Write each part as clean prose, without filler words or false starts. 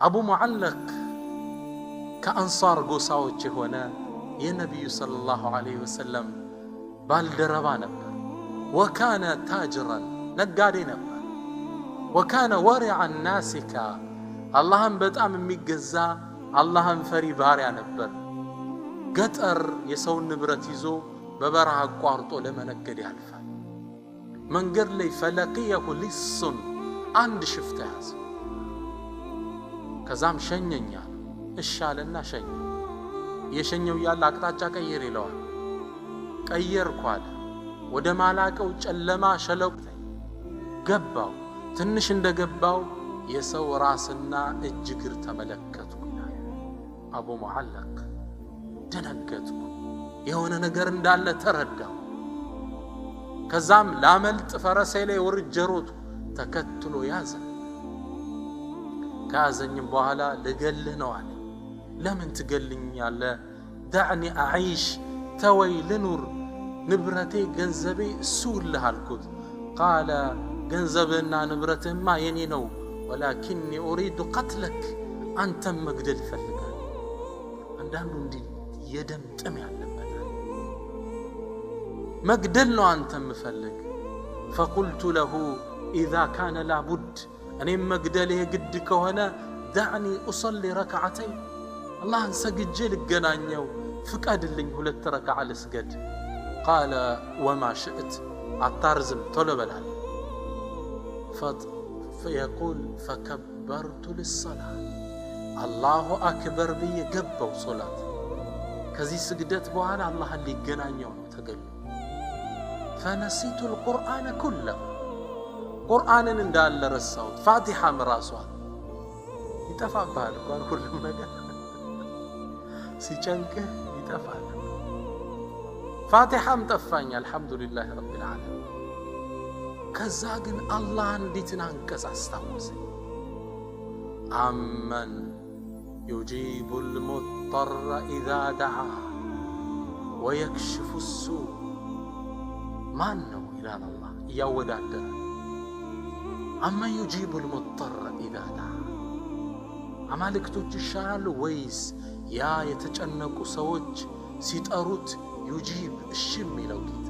አቡ ሙዓለቅ ከአንሳር ጎሳዎች የሆነ የነቢዩ ሰለላሁ ዐለይሂ ወሰለም ባልደረባ ነበር። ወካነ ታጅራን ነጋዴ ነበር። ወካነ ወሪዐን ናሲካ አላህን በጣም የሚገዛ አላህን ፈሪ ባሪያ ነበር። ገጠር የሰውን ንብረት ይዞ በበረሃ አቋርጦ ለመነገድ ያልፋል። መንገድ ላይ ፈለቂየሁ ሊሱን አንድ ሽፍታ ያዘ። ከዛም ሸኘኛ እሻለና ሸኘ። የሸኘው ያለ አቅጣጫ ቀይር ይለዋል። ቀየርኩ አለ። ወደ ማላቀው ጨለማ ሸለቆ ገባው። ትንሽ እንደገባው የሰው ራስና እጅ እግር ተመለከትኩ። አቡ ሙዓለቅ ደነገጥኩ። የሆነ ነገር እንዳለ ተረዳው። ከዛም ላመልጥ ፈረሴ ላይ ወርጄ ሮጥኩ። ተከትሎ ያዘ። ከያዘኝም በኋላ ልገልህ ነው አለ። ለምን ትገልኛለህ? ዳዕኒ አዒሽ ተወይ ልኑር፣ ንብረቴ ገንዘቤ እሱልህ አልኩት። ቃለ ገንዘብህና ንብረትህማ የኔ ነው፣ ወላኪኒ ኡሪዱ ቀትለክ፣ አንተም መግደል ይፈልጋል። አንዳንዱ እንዲህ የደም ጥም ያለበታል። መግደል ነው አንተም ምፈልግ። ፈቁልቱ ለሁ ኢዛ ካነ ላቡድ፣ እኔም መግደል የግድ ከሆነ ዳዕኒ ኡሰሊ ረክዓተይን፣ አላህን ሰግጄ ልገናኘው ፍቀድልኝ፣ 2 ረክዓ ልስገድ። ቃለ ወማ ሽእት፣ አታርዝም ቶሎ በላል። ፈየቁል ፈከበርቱ ልሰላህ፣ አላሁ አክበር ብዬ ገባው ሶላት። ከዚህ ስግደት በኋላ አላህን ሊገናኘው ነው ተገኙ። ፈነሲቱ ልቁርአነ ኩለሁ፣ ቁርአንን እንዳለ ረሳሁት። ፋቲሓም ራሷን ይጠፋብሃል እንኳን ሁሉም ነገር ሲጨንቅህ ይጠፋል። ፋቲሓም ጠፋኝ። አልሐምዱሊላህ ረቢል ዓለሚን። ከዛ ግን አላህ እንዲትን አንቀጽ አስታወሰኝ። አመን ዩጂቡ ልሙጠረ ኢዛ ደዓ ወየክሽፉ ሱእ፣ ማን ነው ይላል አላህ እያወዳደረ። አመን ዩጂቡ ልሙጠረ ኢዛ ደዓ፣ አማልክቶች ይሻላሉ ወይስ ያ የተጨነቁ ሰዎች ሲጠሩት ዩጂብ እሺ የሚለው ጌታ?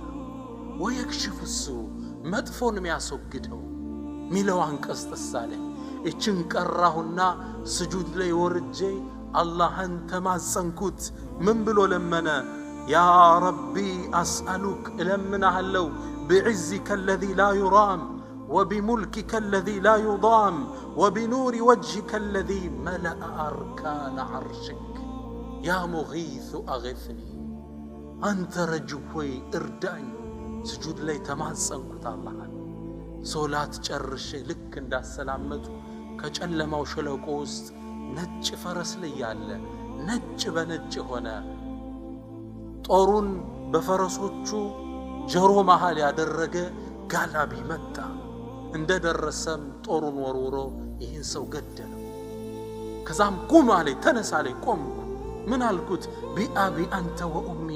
ወየክሽፉ ሱእ፣ መጥፎን የሚያስወግደው ሚለው አንቀጽ ተሳለኝ። እችን ቀራሁና ስጁድ ላይ ወርጄ አላህን ተማጸንኩት። ምን ብሎ ለመነ? ያ ረቢ አስአሉክ፣ እለምናሃለው ብዕዝከ አለዚ ላ ዩራም ወቢሙልክከ አለዚ ላ ዩዳም ወቢኑሪ ወጅህከ አለዚ መለአ አርካነ ዐርሽክ ያ ሙጊሱ አግስኒ፣ አንተ ረጅው ሆይ እርዳኝ። ስጁድ ላይ ተማጸንኩት አላህን። ሶላት ጨርሼ ልክ እንዳሰላመጡ ከጨለማው ሸለቆ ውስጥ ነጭ ፈረስ ላይ ያለ ነጭ በነጭ ሆነ ጦሩን በፈረሶቹ ጀሮ መሃል ያደረገ ጋላቢ መጣ። እንደደረሰም ጦሩን ወርውሮ ይህን ሰው ገደለው። ከዛም ቁም አለኝ፣ ተነሳ አለኝ። ቆምኩ። ምን አልኩት? ቢአቢ አንተ ወኡሚ፣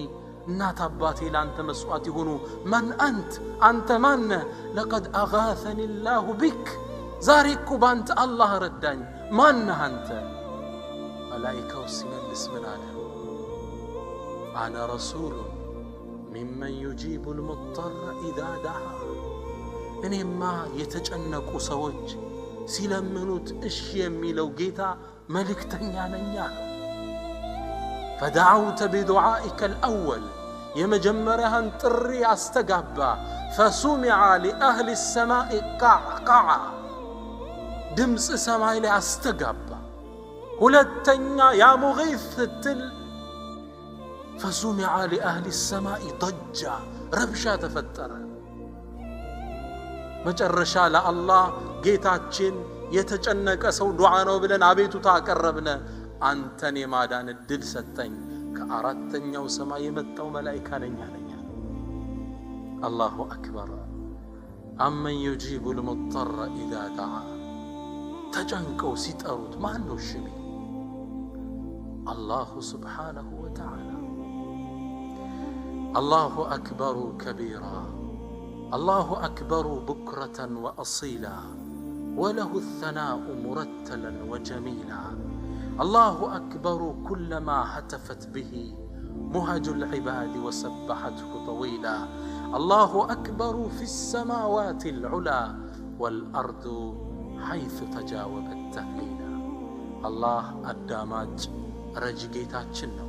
እናት አባቴ ለአንተ መስዋዕት ይሁኑ። መን አንት፣ አንተ ማነ? ለቀድ አጋሰኒ ላሁ ቢክ፣ ዛሬ እኮ በአንተ አላህ ረዳኝ። ማነህ አንተ? መላኢካው ሲመልስ ምን አለ? አነ ረሱሉ ሚመን ዩጂቡ ልሙጠረ ኢዛ ደዓ፣ እኔማ የተጨነቁ ሰዎች ሲለምኑት እሺ የሚለው ጌታ መልእክተኛ ነኛ ነው። ፈደዓውተ ቢዱዓኢከ ልአወል፣ የመጀመሪያህን ጥሪ አስተጋባ። ፈሱሚዐ ሊአህሊ ሰማኢ ቃዕቃዓ፣ ድምፅ ሰማይ ላይ አስተጋባ። ሁለተኛ ያ ሙጊስ ስትል ፈሱሚዐ ሊአህሊ ሰማኢ ضጃ፣ ረብሻ ተፈጠረ። መጨረሻ ለአላህ ጌታችን የተጨነቀ ሰው ዱዓ ነው ብለን አቤቱታ አቀረብነ። አንተን የማዳን እድል ሰጠኝ። ከአራተኛው ሰማይ የመጣው መላኢካ ነኝ አለኝ። አላሁ አክበር። አመን ዩጂቡ ልሙጠረ ኢዛ ደዓ፣ ተጨንቀው ሲጠሩት ማን ነው እሺ የሚል? አላሁ ስብሓነሁ ወተዓላ። አላሁ አክበሩ ከቢራ፣ አላሁ አክበሩ ቡክረተን ወአሲላ وله الثناء مرتلا وجميلا الله أكبر كلما هتفت به مهج العباد وسبحته طويلا الله أكبر في السماوات العلا والأرض حيث تجاوبت تهليلا الله الداماج رجيتاችን ነው